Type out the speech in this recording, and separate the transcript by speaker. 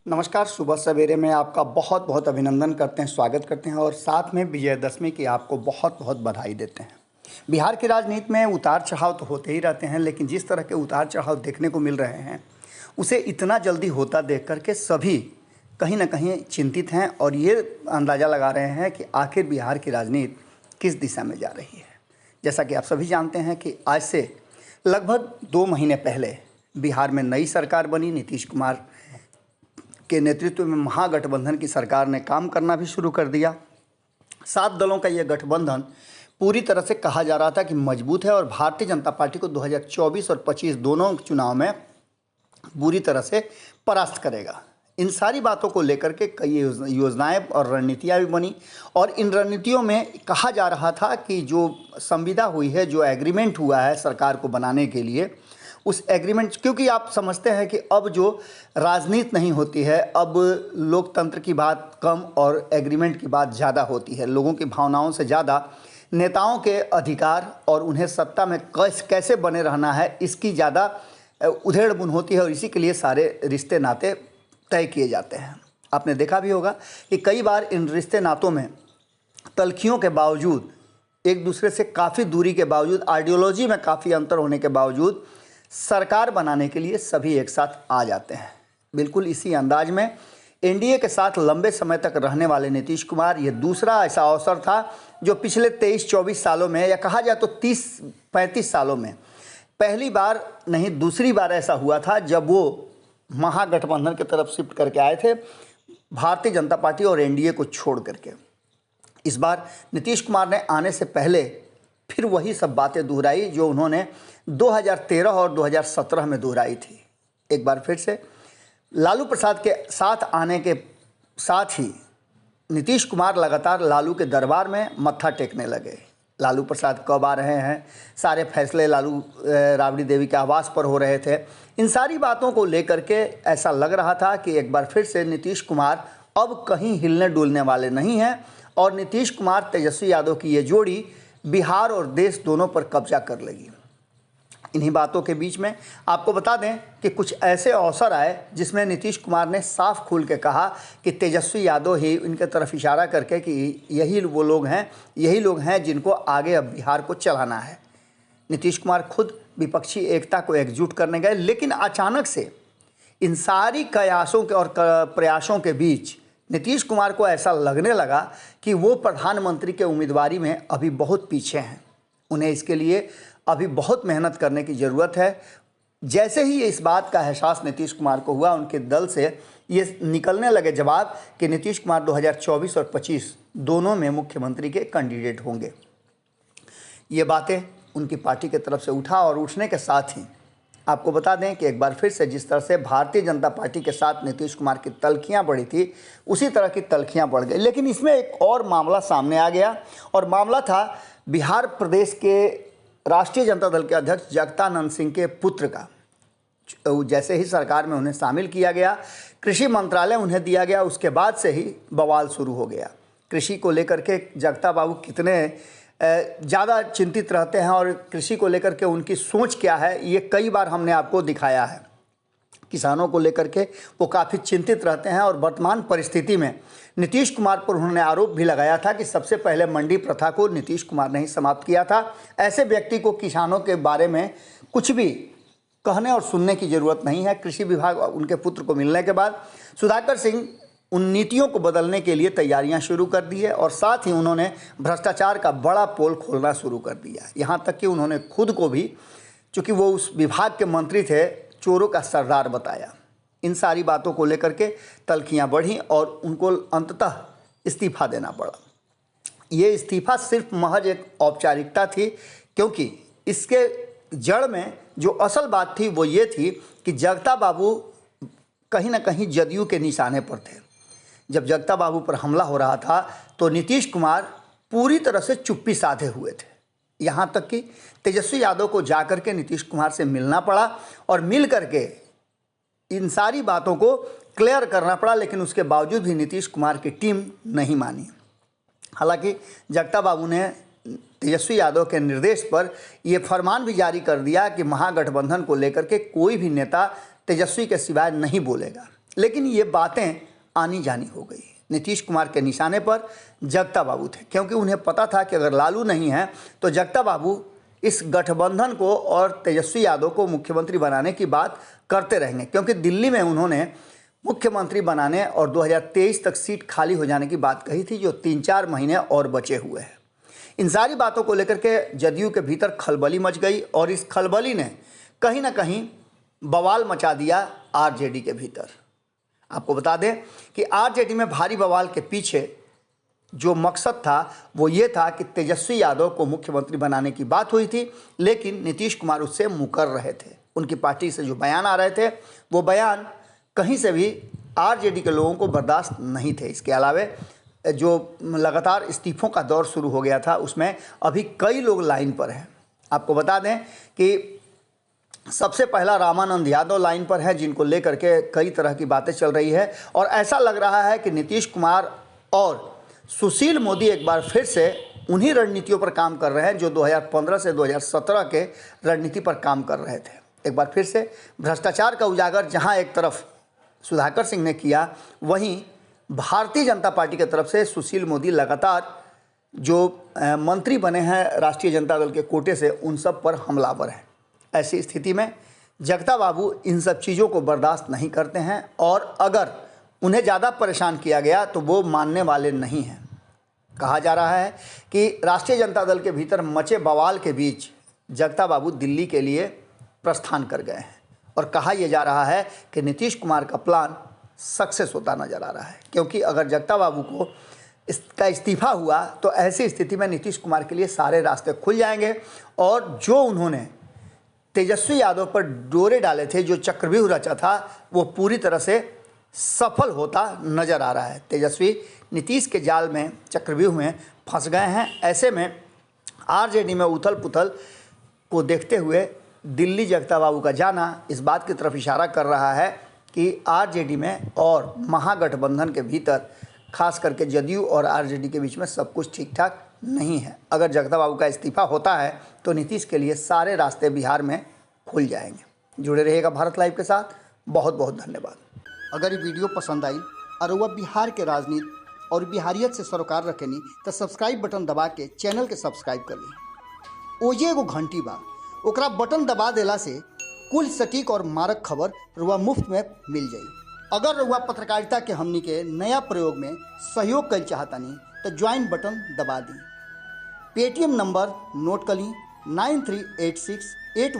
Speaker 1: नमस्कार। सुबह सवेरे में आपका बहुत बहुत अभिनंदन करते हैं, स्वागत करते हैं और साथ में विजयदशमी की आपको बहुत बहुत बधाई देते हैं। बिहार की राजनीति में उतार चढ़ाव तो होते ही रहते हैं, लेकिन जिस तरह के उतार चढ़ाव देखने को मिल रहे हैं उसे इतना जल्दी होता देख कर के सभी कहीं ना कहीं चिंतित हैं और ये अंदाज़ा लगा रहे हैं कि आखिर बिहार की राजनीति किस दिशा में जा रही है। जैसा कि आप सभी जानते हैं कि आज से लगभग 2 महीने पहले बिहार में नई सरकार बनी। नीतीश कुमार के नेतृत्व में महागठबंधन की सरकार ने काम करना भी शुरू कर दिया। 7 दलों का यह गठबंधन पूरी तरह से कहा जा रहा था कि मजबूत है और भारतीय जनता पार्टी को 2024 और 25 दोनों चुनाव में बुरी तरह से परास्त करेगा। इन सारी बातों को लेकर के कई योजनाएं और रणनीतियां भी बनी और इन रणनीतियों में कहा जा रहा था कि जो संविदा हुई है, जो एग्रीमेंट हुआ है सरकार को बनाने के लिए, उस एग्रीमेंट, क्योंकि आप समझते हैं कि अब जो राजनीति नहीं होती है, अब लोकतंत्र की बात कम और एग्रीमेंट की बात ज़्यादा होती है। लोगों की भावनाओं से ज़्यादा नेताओं के अधिकार और उन्हें सत्ता में कैसे बने रहना है, इसकी ज़्यादा उधेड़-बुन होती है और इसी के लिए सारे रिश्ते नाते तय किए जाते हैं। आपने देखा भी होगा कि कई बार इन रिश्ते नातों में तल्खियों के बावजूद, एक दूसरे से काफ़ी दूरी के बावजूद, आइडियोलॉजी में काफ़ी अंतर होने के बावजूद सरकार बनाने के लिए सभी एक साथ आ जाते हैं। बिल्कुल इसी अंदाज में एनडीए के साथ लंबे समय तक रहने वाले नीतीश कुमार, ये दूसरा ऐसा अवसर था जो पिछले 23-24 सालों में, या कहा जाए तो 30-35 सालों में पहली बार नहीं दूसरी बार ऐसा हुआ था जब वो महागठबंधन की तरफ शिफ्ट करके आए थे, भारतीय जनता पार्टी और एनडीए को छोड़ करके। इस बार नीतीश कुमार ने आने से पहले फिर वही सब बातें दोहराई जो उन्होंने 2013 और 2017 में दोहराई थी। एक बार फिर से लालू प्रसाद के साथ आने के साथ ही नीतीश कुमार लगातार लालू के दरबार में मत्था टेकने लगे। लालू प्रसाद कब आ रहे हैं, सारे फैसले लालू राबड़ी देवी के आवास पर हो रहे थे। इन सारी बातों को लेकर के ऐसा लग रहा था कि एक बार फिर से नीतीश कुमार अब कहीं हिलने डुलने वाले नहीं हैं और नीतीश कुमार तेजस्वी यादव की ये जोड़ी बिहार और देश दोनों पर कब्जा कर लेगी। इन्हीं बातों के बीच में आपको बता दें कि कुछ ऐसे अवसर आए जिसमें नीतीश कुमार ने साफ खुल के कहा कि तेजस्वी यादव ही, इनके तरफ इशारा करके कि यही लोग हैं जिनको आगे अब बिहार को चलाना है। नीतीश कुमार खुद विपक्षी एकता को एकजुट करने गए, लेकिन अचानक से इन सारी कयासों के और प्रयासों के बीच नीतीश कुमार को ऐसा लगने लगा कि वो प्रधानमंत्री के उम्मीदवारी में अभी बहुत पीछे हैं। उन्हें इसके लिए अभी बहुत मेहनत करने की ज़रूरत है। जैसे ही इस बात का एहसास नीतीश कुमार को हुआ, उनके दल से ये निकलने लगे जवाब कि नीतीश कुमार 2024 और 25 दोनों में मुख्यमंत्री के कैंडिडेट होंगे। ये बातें उनकी पार्टी की तरफ से उठा और उठने के साथ ही आपको बता दें कि एक बार फिर से जिस तरह से भारतीय जनता पार्टी के साथ नीतीश कुमार की तल्खियां बढ़ी थी, उसी तरह की तल्खियां बढ़ गई। लेकिन इसमें एक और मामला सामने आ गया और मामला था बिहार प्रदेश के राष्ट्रीय जनता दल के अध्यक्ष जगदानंद सिंह के पुत्र का। जैसे ही सरकार में उन्हें शामिल किया गया, कृषि मंत्रालय उन्हें दिया गया, उसके बाद से ही बवाल शुरू हो गया। कृषि को लेकर के जगता बाबू कितने ज़्यादा चिंतित रहते हैं और कृषि को लेकर के उनकी सोच क्या है, ये कई बार हमने आपको दिखाया है। किसानों को लेकर के वो काफ़ी चिंतित रहते हैं और वर्तमान परिस्थिति में नीतीश कुमार पर उन्होंने आरोप भी लगाया था कि सबसे पहले मंडी प्रथा को नीतीश कुमार ने ही समाप्त किया था। ऐसे व्यक्ति को किसानों के बारे में कुछ भी कहने और सुनने की ज़रूरत नहीं है। कृषि विभाग उनके पुत्र को मिलने के बाद सुधाकर सिंह उन नीतियों को बदलने के लिए तैयारियां शुरू कर दी है और साथ ही उन्होंने भ्रष्टाचार का बड़ा पोल खोलना शुरू कर दिया। यहाँ तक कि उन्होंने खुद को भी, चूँकि वो उस विभाग के मंत्री थे, चोरों का सरदार बताया। इन सारी बातों को लेकर के तल्खियाँ बढ़ी और उनको अंततः इस्तीफा देना पड़ा। ये इस्तीफा सिर्फ महज एक औपचारिकता थी, क्योंकि इसके जड़ में जो असल बात थी वो ये थी कि जगता बाबू कहीं ना कहीं जदयू के निशाने पर थे। जब जगता बाबू पर हमला हो रहा था तो नीतीश कुमार पूरी तरह से चुप्पी साधे हुए थे। यहाँ तक कि तेजस्वी यादव को जाकर के नीतीश कुमार से मिलना पड़ा और मिल करके इन सारी बातों को क्लियर करना पड़ा, लेकिन उसके बावजूद भी नीतीश कुमार की टीम नहीं मानी। हालांकि जगता बाबू ने तेजस्वी यादव के निर्देश पर यह फरमान भी जारी कर दिया कि महागठबंधन को लेकर के कोई भी नेता तेजस्वी के सिवाय नहीं बोलेगा। लेकिन ये बातें आनी जानी हो गई। नीतीश कुमार के निशाने पर जगता बाबू थे, क्योंकि उन्हें पता था कि अगर लालू नहीं है तो जगता बाबू इस गठबंधन को और तेजस्वी यादव को मुख्यमंत्री बनाने की बात करते रहेंगे, क्योंकि दिल्ली में उन्होंने मुख्यमंत्री बनाने और 2023 तक सीट खाली हो जाने की बात कही थी, जो 3-4 महीने और बचे हुए हैं। इन सारी बातों को लेकर के जदयू के भीतर खलबली मच गई और इस खलबली ने कहीं ना कहीं बवाल मचा दिया आरजेडी के भीतर। आपको बता दें कि आरजेडी में भारी बवाल के पीछे जो मकसद था वो ये था कि तेजस्वी यादव को मुख्यमंत्री बनाने की बात हुई थी, लेकिन नीतीश कुमार उससे मुकर रहे थे। उनकी पार्टी से जो बयान आ रहे थे वो बयान कहीं से भी आरजेडी के लोगों को बर्दाश्त नहीं थे। इसके अलावा जो लगातार इस्तीफों का दौर शुरू हो गया था उसमें अभी कई लोग लाइन पर हैं। आपको बता दें कि सबसे पहला रामानंद यादव लाइन पर है, जिनको लेकर के कई तरह की बातें चल रही है और ऐसा लग रहा है कि नीतीश कुमार और सुशील मोदी एक बार फिर से उन्हीं रणनीतियों पर काम कर रहे हैं जो 2015 से 2017 के रणनीति पर काम कर रहे थे। एक बार फिर से भ्रष्टाचार का उजागर जहां एक तरफ सुधाकर सिंह ने किया, वहीं भारतीय जनता पार्टी की तरफ से सुशील मोदी लगातार जो मंत्री बने हैं राष्ट्रीय जनता दल के कोटे से, उन सब पर हमलावर हैं। ऐसी स्थिति में जगता बाबू इन सब चीज़ों को बर्दाश्त नहीं करते हैं और अगर उन्हें ज़्यादा परेशान किया गया तो वो मानने वाले नहीं हैं। कहा जा रहा है कि राष्ट्रीय जनता दल के भीतर मचे बवाल के बीच जगता बाबू दिल्ली के लिए प्रस्थान कर गए हैं और कहा यह जा रहा है कि नीतीश कुमार का प्लान सक्सेस होता नजर आ रहा है, क्योंकि अगर जगता बाबू को इसका इस्तीफा हुआ तो ऐसी स्थिति में नीतीश कुमार के लिए सारे रास्ते खुल जाएंगे और जो उन्होंने तेजस्वी यादव पर डोरे डाले थे, जो चक्रव्यूह रचा था, वो पूरी तरह से सफल होता नजर आ रहा है। तेजस्वी नीतीश के जाल में, चक्रव्यूह में फंस गए हैं। ऐसे में आरजेडी में उथल पुथल को देखते हुए दिल्ली जगता बाबू का जाना इस बात की तरफ इशारा कर रहा है कि आरजेडी में और महागठबंधन के भीतर खास करके जदयू और आरजेडी के बीच में सब कुछ ठीक ठाक नहीं है। अगर जगता बाबू का इस्तीफा होता है तो नीतीश के लिए सारे रास्ते बिहार में खुल जाएंगे। जुड़े रहिएगा भारत लाइव के साथ। बहुत बहुत धन्यवाद। अगर ये वीडियो पसंद आई और वह बिहार के राजनीति और बिहारियत से सरोकार रखेनी तो सब्सक्राइब बटन दबा के चैनल के सब्सक्राइब कर ली। ओजे एगो घंटी बा, ओकरा बटन दबा देला से कुल सटीक और मारक खबर रुआ मुफ्त में मिल जाई। अगर रुआ पत्रकारिता के हमनी के नया प्रयोग में सहयोग कर चाहतानी तो ज्वाइन बटन दबा दी। पेटीएम नंबर नोट कर ली 938681